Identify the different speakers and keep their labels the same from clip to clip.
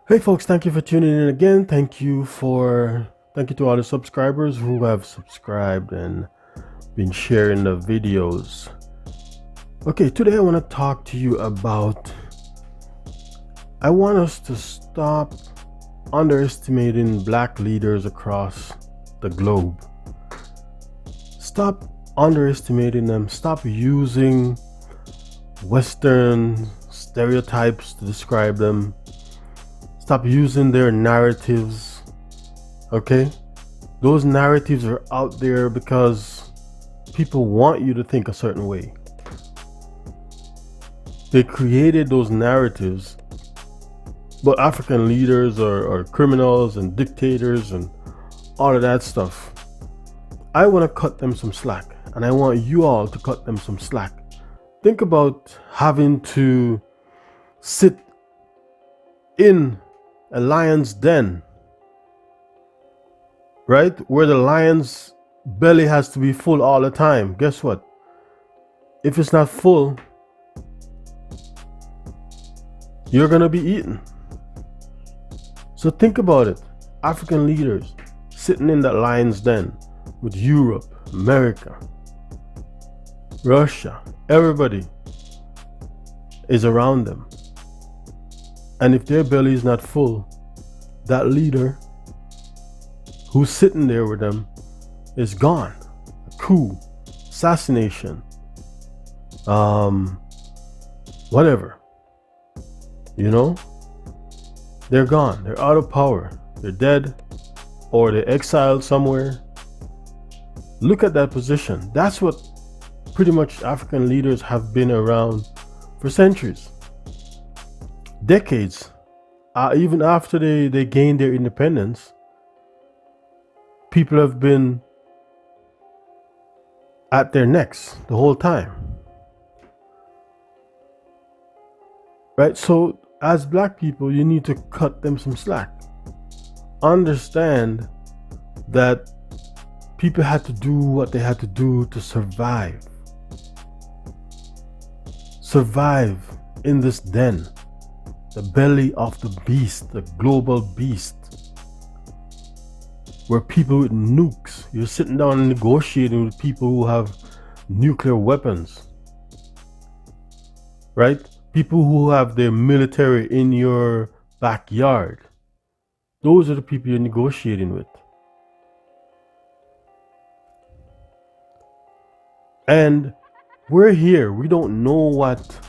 Speaker 1: Hey folks, thank you for tuning in again. Thank you to all the subscribers who have subscribed and been sharing the videos. Okay, today I want to talk to you about I want us to stop underestimating black leaders across the globe. Stop underestimating them. Stop using Western stereotypes to describe them. Stop using their narratives. Okay? Those narratives are out there because people want you to think a certain way. They created those narratives, but African leaders are criminals and dictators and all of that stuff. I want to cut them some slack, and I want you all to cut them some slack. Think about having to sit in a lion's den, right? Where the lion's belly has to be full all the time. Guess what? If it's not full, you're going to be eaten. So think about it. African leaders sitting in that lion's den with Europe, America, Russia, everybody is around them. And if their belly is not full, that leader who's sitting there with them is gone. A coup, assassination, whatever. You know? They're gone. They're out of power. They're dead or they're exiled somewhere. Look at that position. That's what pretty much African leaders have been around for centuries, decades. Even after they gained their independence, people have been at their necks the whole time. Right? So as black people, you need to cut them some slack. Understand that people had to do what they had to do to survive. Survive in this den, the belly of the beast, the global beast, where people with nukes, you're sitting down and negotiating with people who have nuclear weapons, right? People who have their military in your backyard. Those are the people you're negotiating with. And we're here. We don't know what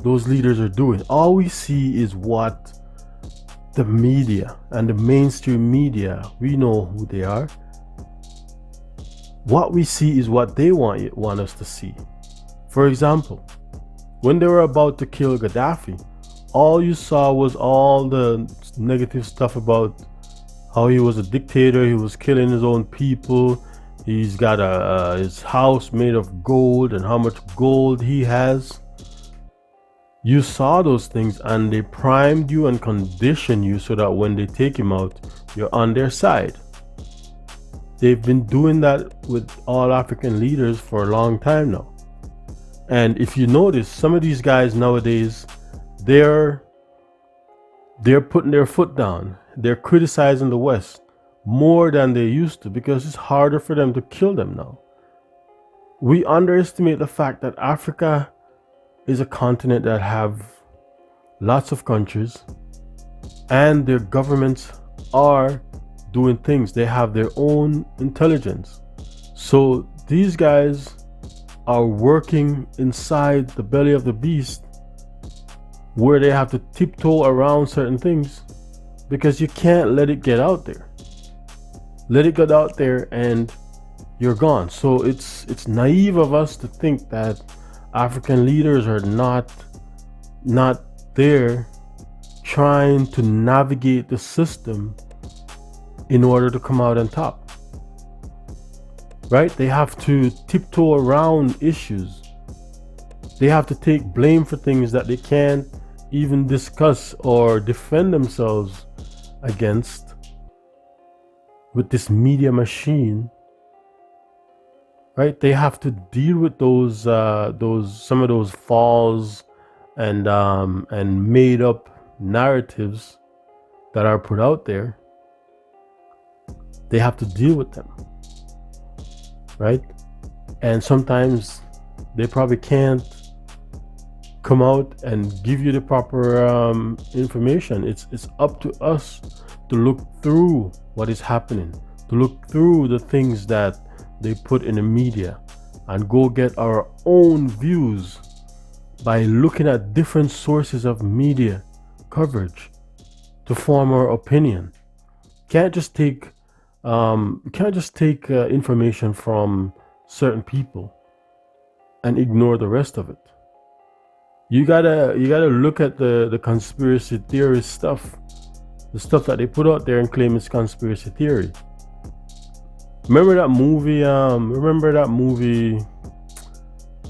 Speaker 1: those leaders are doing. All we see is what the media and the mainstream media, we know who they are. What we see is what they want us to see. For example, when they were about to kill Gaddafi, all you saw was all the negative stuff about how he was a dictator, he was killing his own people, he's got his house made of gold and how much gold he has. You saw those things and they primed you and conditioned you so that when they take him out, you're on their side. They've been doing that with all African leaders for a long time now. And if you notice, some of these guys nowadays, they're putting their foot down. They're criticizing the West more than they used to because it's harder for them to kill them now. We underestimate the fact that Africa is a continent that have lots of countries and their governments are doing things. They have their own intelligence. So these guys are working inside the belly of the beast where they have to tiptoe around certain things because you can't let it get out there. Let it get out there and you're gone. So it's naive of us to think that African leaders are not there trying to navigate the system in order to come out on top. Right? They have to tiptoe around issues. They have to take blame for things that they can't even discuss or defend themselves against with this media machine. Right? They have to deal with those some of those false and made up narratives that are put out there, they have to deal with them, right? And sometimes they probably can't come out and give you the proper information. It's up to us to look through what is happening, to look through the things that they put in the media, and go get our own views by looking at different sources of media coverage to form our opinion. Can't just take information from certain people and ignore the rest of it. You gotta look at the conspiracy theory stuff, the stuff that they put out there and claim it's conspiracy theory. Remember that movie?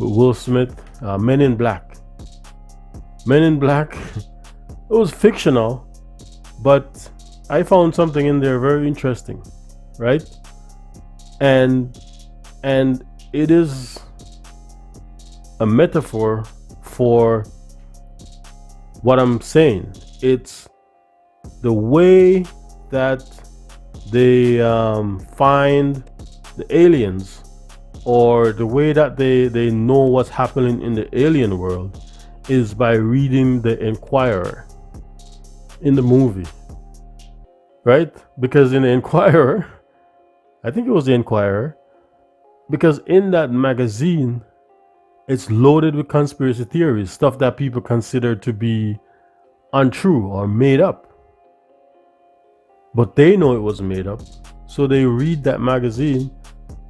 Speaker 1: With Will Smith, Men in Black. Men in Black. It was fictional, but I found something in there very interesting, right? And it is a metaphor for what I'm saying. It's the way that they find the aliens, or the way that they know what's happening in the alien world, is by reading the Inquirer in the movie, right? Because in the Inquirer, I think it was the Inquirer, because in that magazine, it's loaded with conspiracy theories, stuff that people consider to be untrue or made up. But they know it was made up, so they read that magazine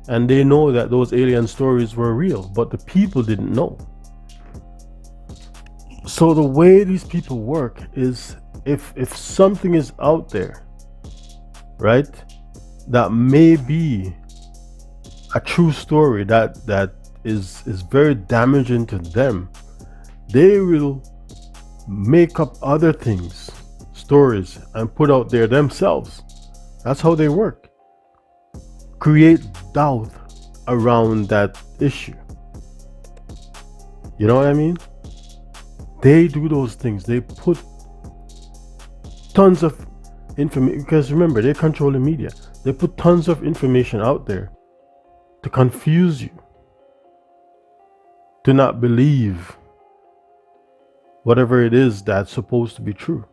Speaker 1: and they know that those alien stories were real, but the people didn't know. So the way these people work is, if something is out there, right, that may be a true story that is very damaging to them, they will make up other things, stories, and put out there themselves. That's how they work. Create doubt around that issue. You know what I mean? They do those things. They put tons of information, because remember, they control the media. They put tons of information out there to confuse you, to not believe whatever it is that's supposed to be true.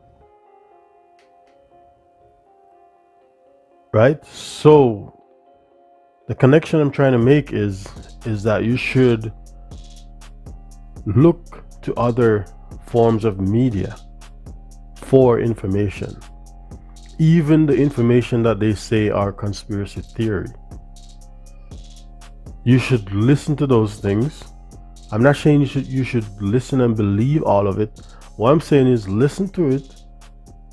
Speaker 1: Right? So the connection I'm trying to make is that you should look to other forms of media for information, even the information that they say are conspiracy theory. You should listen to those things. I'm not saying you should listen and believe all of it. What I'm saying is listen to it,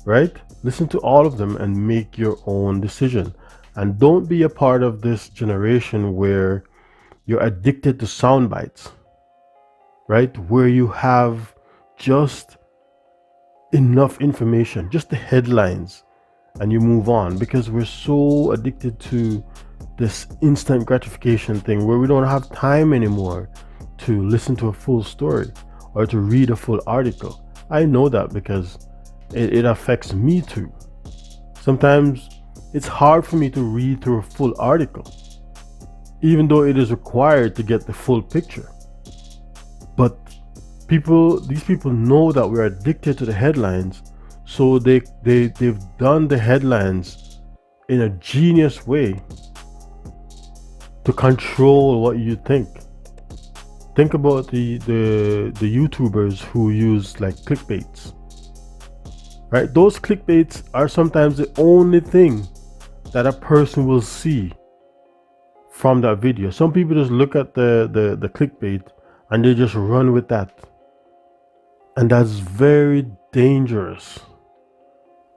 Speaker 1: right? Listen to all of them and make your own decision. And don't be a part of this generation where you're addicted to sound bites, right? Where you have just enough information, just the headlines, and you move on, because we're so addicted to this instant gratification thing where we don't have time anymore to listen to a full story or to read a full article. I know that because it affects me too. Sometimes it's hard for me to read through a full article, even though it is required to get the full picture. But these people know that we're addicted to the headlines, so they've done the headlines in a genius way to control what you think. Think about the YouTubers who use like clickbaits, right? Those clickbaits are sometimes the only thing that a person will see from that video. Some people just look at the clickbait and they just run with that. And that's very dangerous.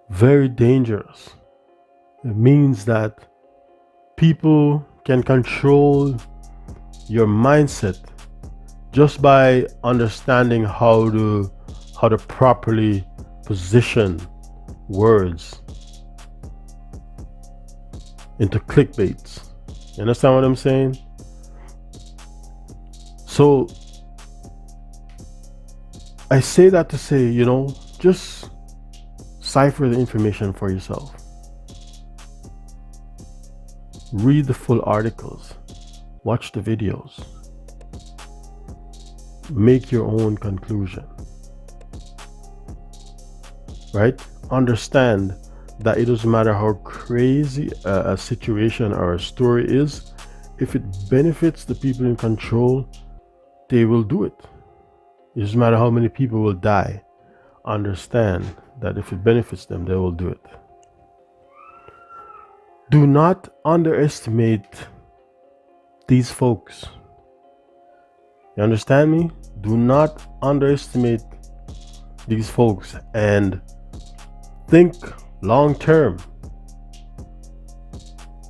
Speaker 1: Very dangerous. It means that people can control your mindset just by understanding how to properly position words into clickbaits. You understand what I'm saying? So I say that to say, just cipher the information for yourself. Read the full articles. Watch the videos. Make your own conclusion. Right? Understand that it doesn't matter how crazy a situation or a story is, if it benefits the people in control, they will do it. It doesn't matter how many people will die. Understand that if it benefits them, they will do it. Do not underestimate these folks. You understand me? Do not underestimate these folks and think long term.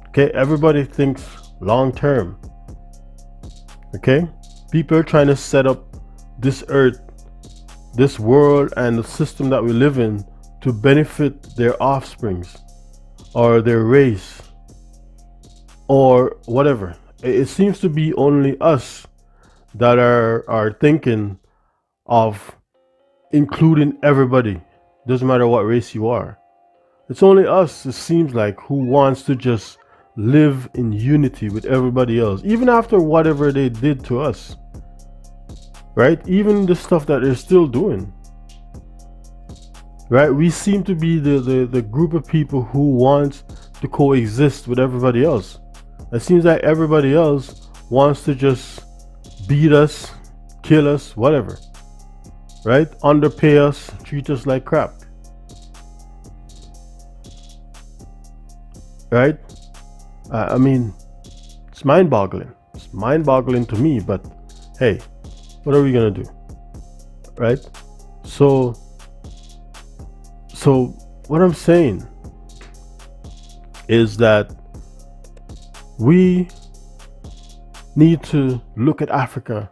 Speaker 1: Okay, everybody thinks long term. Okay, people are trying to set up this earth, this world, and the system that we live in to benefit their offsprings or their race or whatever. It seems to be only us that are thinking of including everybody. Doesn't matter what race you are. It's only us, it seems like, who wants to just live in unity with everybody else, even after whatever they did to us. Right? Even the stuff that they're still doing. Right? We seem to be the group of people who wants to coexist with everybody else. It seems like everybody else wants to just beat us, kill us, whatever. Right? Underpay us, treat us like crap. Right? I mean, it's mind-boggling. It's mind-boggling to me, but hey, what are we gonna do? Right? So what I'm saying is that we need to look at Africa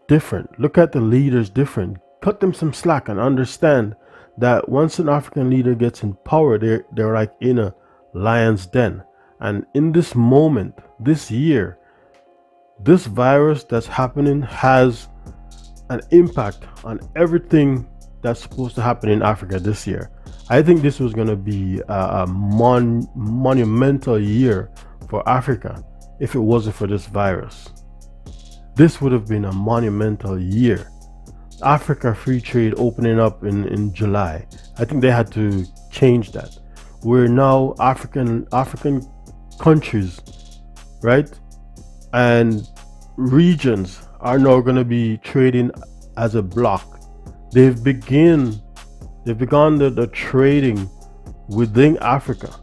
Speaker 1: different. Look at the leaders different. Cut them some slack and understand that once an African leader gets in power, they're like in a lion's den. And in this moment, this year, this virus that's happening has an impact on everything that's supposed to happen in Africa this year. I think this was going to be a monumental year for Africa if it wasn't for this virus. This would have been a monumental year. Africa free trade opening up in July. I think they had to change that. We're now African countries, right? And regions are now going to be trading as a block. They've begun the trading within Africa.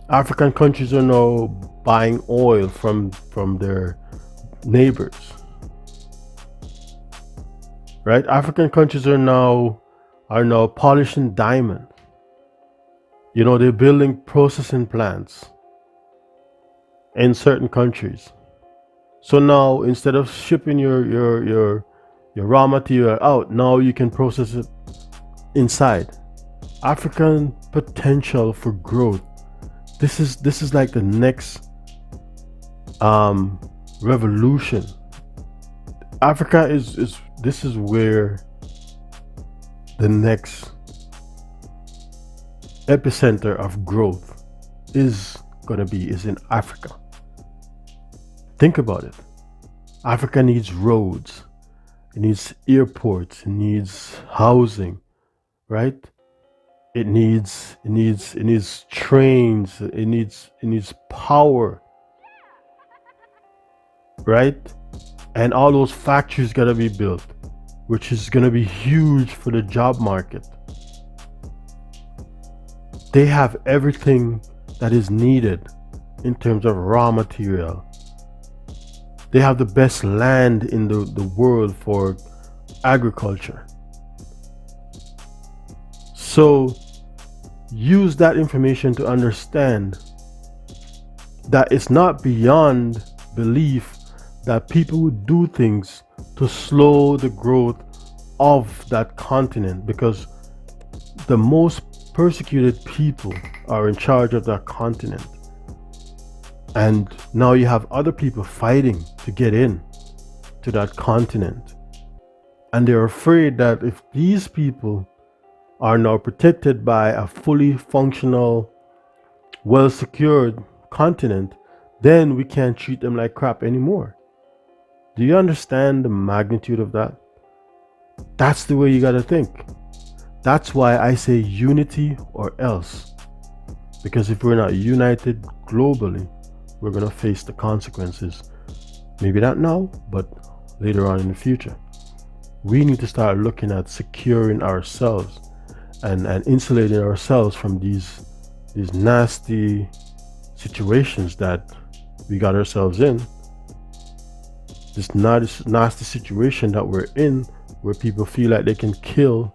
Speaker 1: African countries are now buying oil from their neighbors. Right? African countries are now polishing diamond. You know, they're building processing plants in certain countries. So now instead of shipping your raw material out, now you can process it inside. African potential for growth. This is like the next revolution. Africa is this is where the next epicenter of growth is in Africa. Think about it. Africa needs roads, it needs airports, it needs housing, right? It needs trains, it needs power, right? And all those factories gotta be built, which is gonna be huge for the job market. They have everything that is needed in terms of raw material. They have the best land in the world for agriculture. So use that information to understand that it's not beyond belief that people would do things to slow the growth of that continent, because the most persecuted people are in charge of that continent. And now you have other people fighting to get in to that continent. And they're afraid that if these people are now protected by a fully functional, well secured continent, then we can't treat them like crap anymore. Do you understand the magnitude of that? That's the way you gotta think. That's why I say unity or else. Because if we're not united globally, we're gonna face the consequences. Maybe not now, but later on in the future. We need to start looking at securing ourselves and insulating ourselves from these nasty situations that we got ourselves in. This nasty situation that we're in, where people feel like they can kill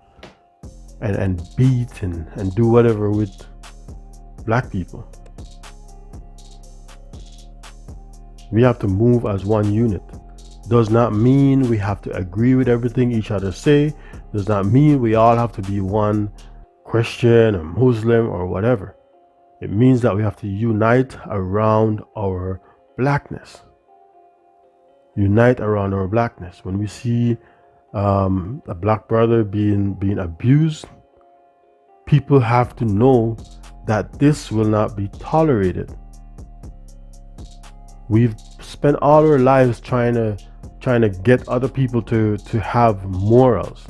Speaker 1: and beat and do whatever with black people. We have to move as one unit. Does not mean we have to agree with everything each other say. Does not mean we all have to be one Christian or Muslim or whatever. It means that we have to unite around our blackness. Unite around our blackness. When we see a black brother being abused, people have to know that this will not be tolerated. We've spent all our lives trying to get other people to have morals,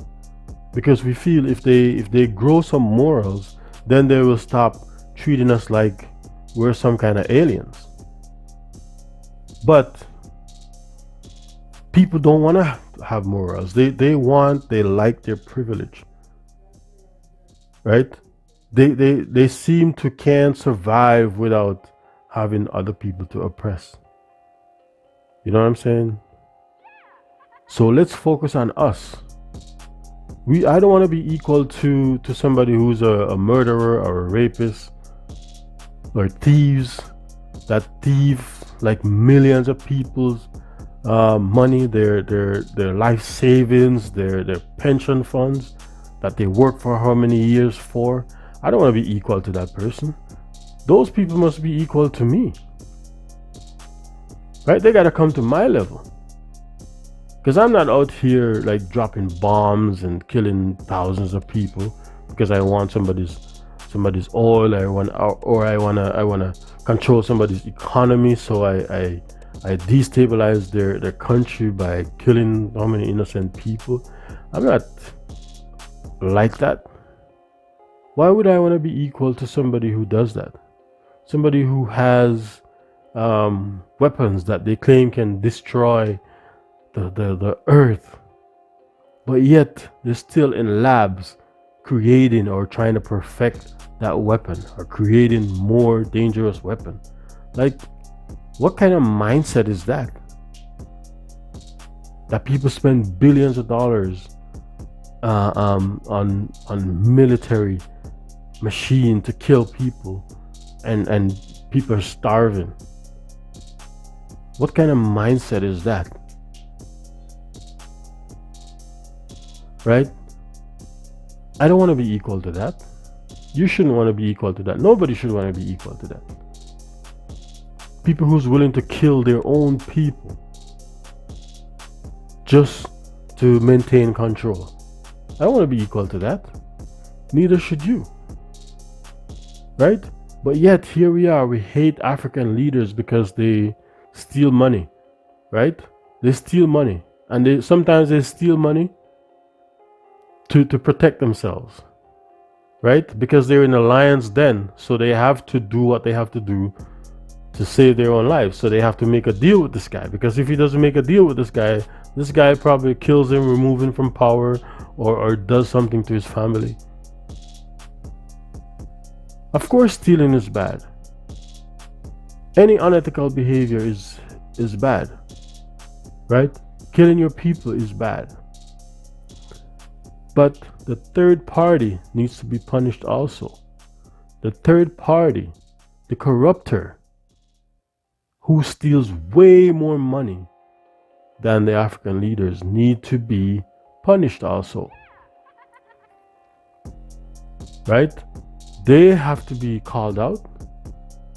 Speaker 1: because we feel if they grow some morals, then they will stop treating us like we're some kind of aliens. But people don't want to have morals. They like their privilege, right? They seem to can't survive without having other people to oppress. You know what I'm saying? So let's focus on us. I don't want to be equal to somebody who's a murderer or a rapist or thieves that thieve like millions of people's money, their life savings, their pension funds that they work for how many years for. I don't want to be equal to that person. Those people must be equal to me, right? They got to come to my level, because I'm not out here like dropping bombs and killing thousands of people because I want somebody's oil, or I wanna control somebody's economy, so I destabilize their country by killing how many innocent people. I'm not like that. Why would I want to be equal to somebody who does that? Somebody who has weapons that they claim can destroy the earth, but yet they're still in labs creating or trying to perfect that weapon, or creating more dangerous weapon. Like, what kind of mindset is that? That people spend billions of dollars on military machine to kill people, and people are starving. What kind of mindset is that? Right? I don't want to be equal to that. You shouldn't want to be equal to that. Nobody should want to be equal to that. People who's willing to kill their own people just to maintain control. I don't want to be equal to that. Neither should you. Right? But yet here we are. We hate African leaders because they steal money. Right? They steal money. And sometimes they steal money to protect themselves, right? Because they're in a lion's den, so they have to do what they have to do to save their own lives. So they have to make a deal with this guy, because if he doesn't make a deal with this guy probably kills him, remove him from power, or does something to his family. Of course, stealing is bad. Any unethical behavior is bad, right? Killing your people is bad. But the third party needs to be punished also. The third party, the corrupter, who steals way more money than the African leaders, need to be punished also. Right? They have to be called out.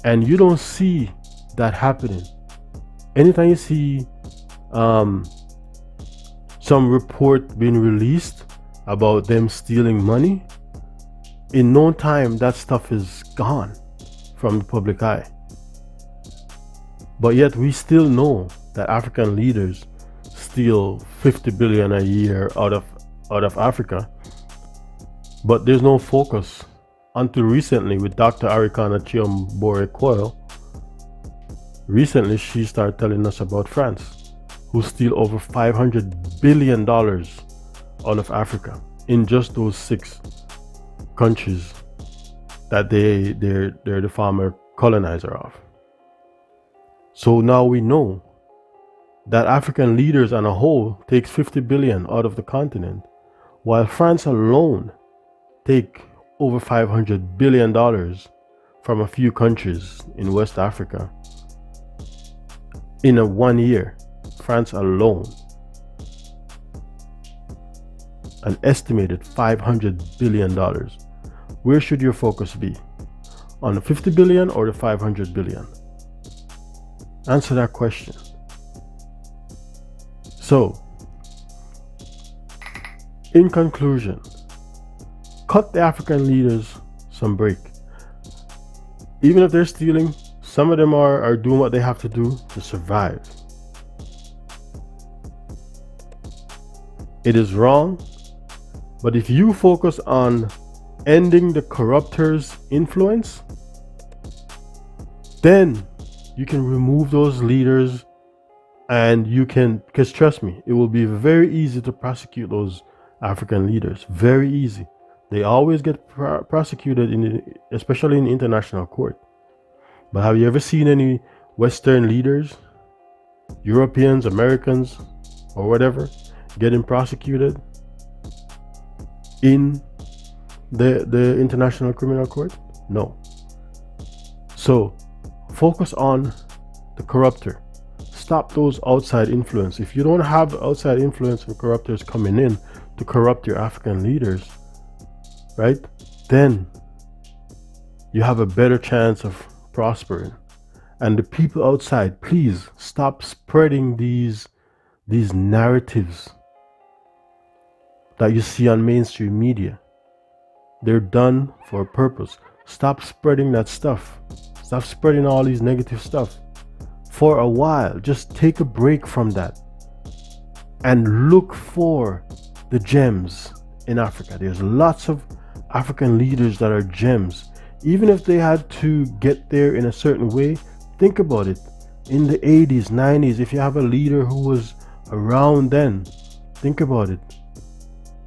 Speaker 1: And you don't see that happening. Anytime you see some report being released about them stealing money, In no time, that stuff is gone from the public eye. But yet we still know that African leaders steal 50 billion a year out of Africa. But there's no focus until recently with Dr. Arikana Chiambore Coyle. Recently, she started telling us about France, who steal over $500 billion out of Africa in just those 6 countries that they're the former colonizer of. So now we know that African leaders on a whole takes 50 billion out of the continent, while France alone take over $500 billion from a few countries in West Africa. In a 1 year, France alone, an estimated $500 billion. Where should your focus be? On the 50 billion or the 500 billion? Answer that question. So, in conclusion, cut the African leaders some break. Even if they're stealing, some of them are doing what they have to do to survive. It is wrong, but if you focus on ending the corruptors' influence, then you can remove those leaders, and you can, because trust me, it will be very easy to prosecute those African leaders. Very easy. They always get prosecuted, especially in the international court. But have you ever seen any Western leaders, Europeans, Americans, or whatever, getting prosecuted in the International Criminal Court? No. So focus on the corruptor. Stop those outside influence. If you don't have outside influence and corruptors coming in to corrupt your African leaders, right, then you have a better chance of prospering. And the people outside, please stop spreading these narratives that you see on mainstream media. They're done for a purpose. Stop spreading that stuff. Stop spreading all these negative stuff for a while. Just take a break from that and look for the gems in Africa. There's lots of African leaders that are gems. Even if they had to get there in a certain way, think about it. In the 80s, 90s, if you have a leader who was around then, think about it.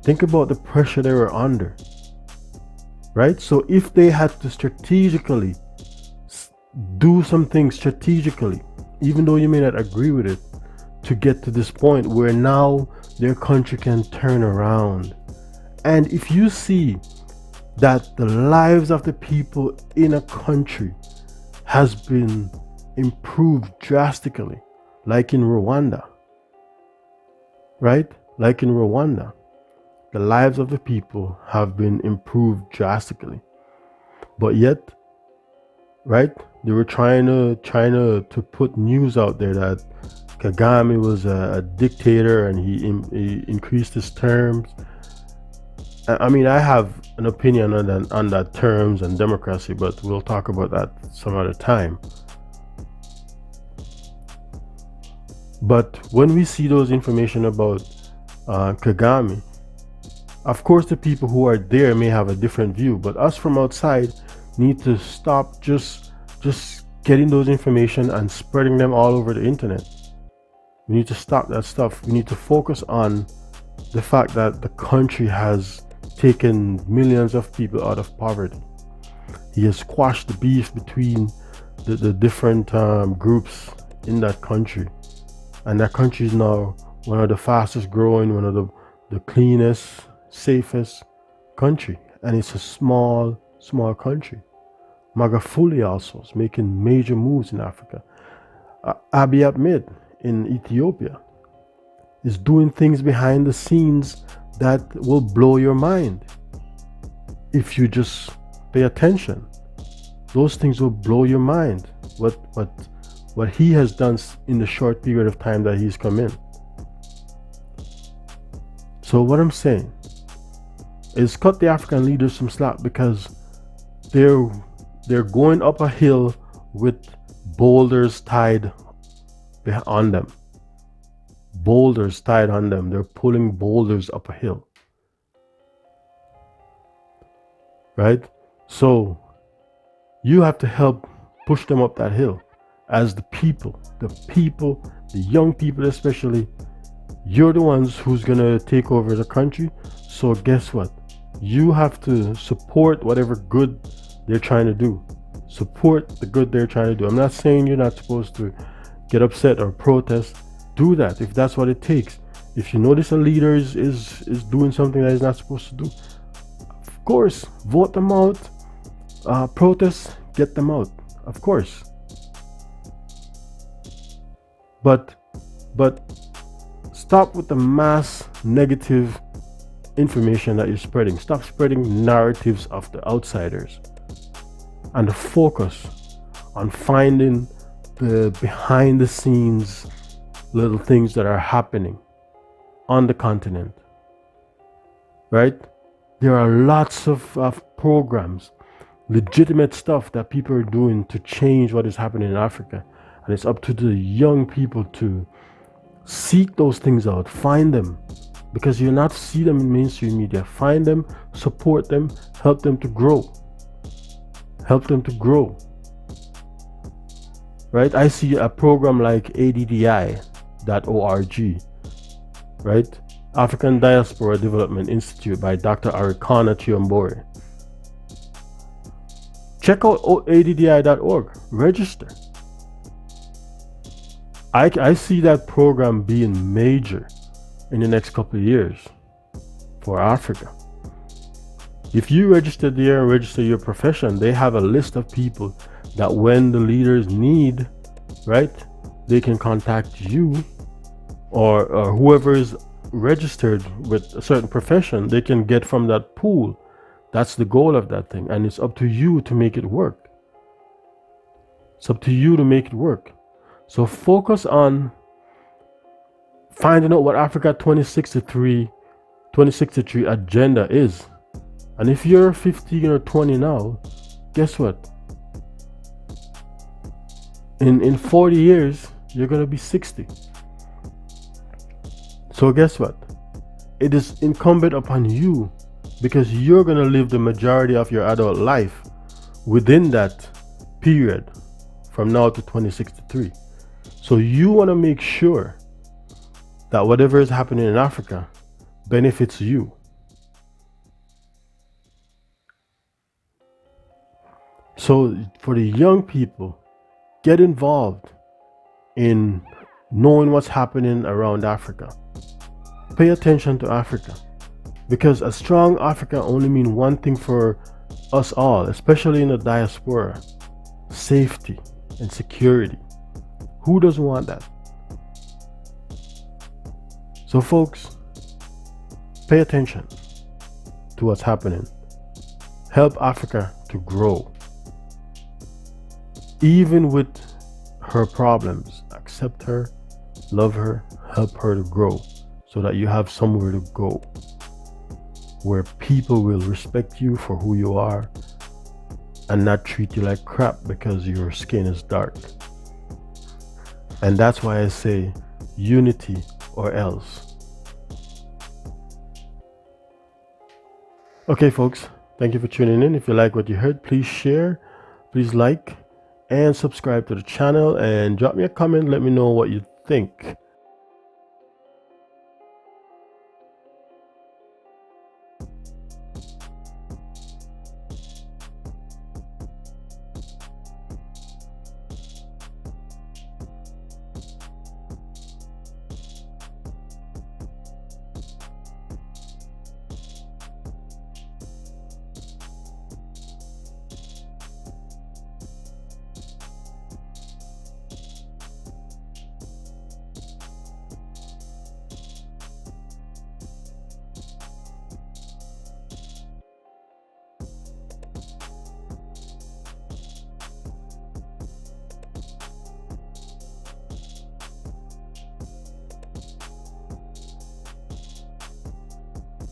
Speaker 1: Think about the pressure they were under. Right? So if they had to strategically do something strategically, even though you may not agree with it, to get to this point where now their country can turn around. And if you see that the lives of the people in a country has been improved drastically, like in Rwanda, right? Like in Rwanda, the lives of the people have been improved drastically. But yet, right, they were trying to put news out there that Kagame was a dictator and he increased his terms. I mean, I have an opinion on that terms and democracy, but we'll talk about that some other time. But when we see those information about Kagame, of course the people who are there may have a different view, but us from outside need to stop just getting those information and spreading them all over the internet. We need to stop that stuff. We need to focus on the fact that the country has taken millions of people out of poverty. He has squashed the beef between the different groups in that country. And that country is now one of the fastest growing, one of the cleanest, safest country. And it's a small country. Magufuli also is making major moves in Africa. Abiy Ahmed in Ethiopia is doing things behind the scenes that will blow your mind. If you just pay attention, those things will blow your mind. What he has done in the short period of time that he's come in. So what I'm saying, is cut the African leaders some slack, because they're going up a hill with boulders tied on them. Boulders tied on them. They're pulling boulders up a hill. Right? So you have to help push them up that hill as the people, the young people especially. You're the ones who's gonna take over the country. So guess what? You have to support whatever good they're trying to do. Support the good they're trying to do. I'm not saying you're not supposed to get upset or protest. Do that if that's what it takes. If you notice a leader is doing something that he's not supposed to do, of course, vote them out. Protest, get them out. Of course. But stop with the mass negative information that you're spreading. Stop spreading narratives of the outsiders, and focus on finding the behind the scenes little things that are happening on the continent. Right? There are lots of programs, legitimate stuff that people are doing to change what is happening in Africa. And it's up to the young people to seek those things out, find them, because you'll not see them in mainstream media. Find them, support them, help them to grow. Help them to grow. Right? I see a program like ADDI.org, right? African Diaspora Development Institute by Dr. Arikana Chiombore. Check out ADDI.org. Register. I see that program being major in the next couple of years for Africa. If you register there and register your profession, they have a list of people that when the leaders need, right, they can contact you or whoever is registered with a certain profession. They can get from that pool. That's the goal of that thing. And it's up to you to make it work. It's up to you to make it work. So focus on finding out what Africa 2063 agenda is. And if you're 15 or 20 now, guess what? In 40 years, you're going to be 60. So guess what? It is incumbent upon you, because you're going to live the majority of your adult life within that period from now to 2063. So you want to make sure that whatever is happening in Africa benefits you. So for the young people, get involved in knowing what's happening around Africa. Pay attention to Africa, because a strong Africa only means one thing for us all, especially in the diaspora: safety and security. Who doesn't want that? So folks, pay attention to what's happening. Help Africa to grow. Even with her problems, accept her, love her, help her to grow, so that you have somewhere to go where people will respect you for who you are and not treat you like crap because your skin is dark. And that's why I say unity or else. Okay, folks, thank you for tuning in. If you like what you heard, please share, please like, and subscribe to the channel, and drop me a comment. Let me know what you think.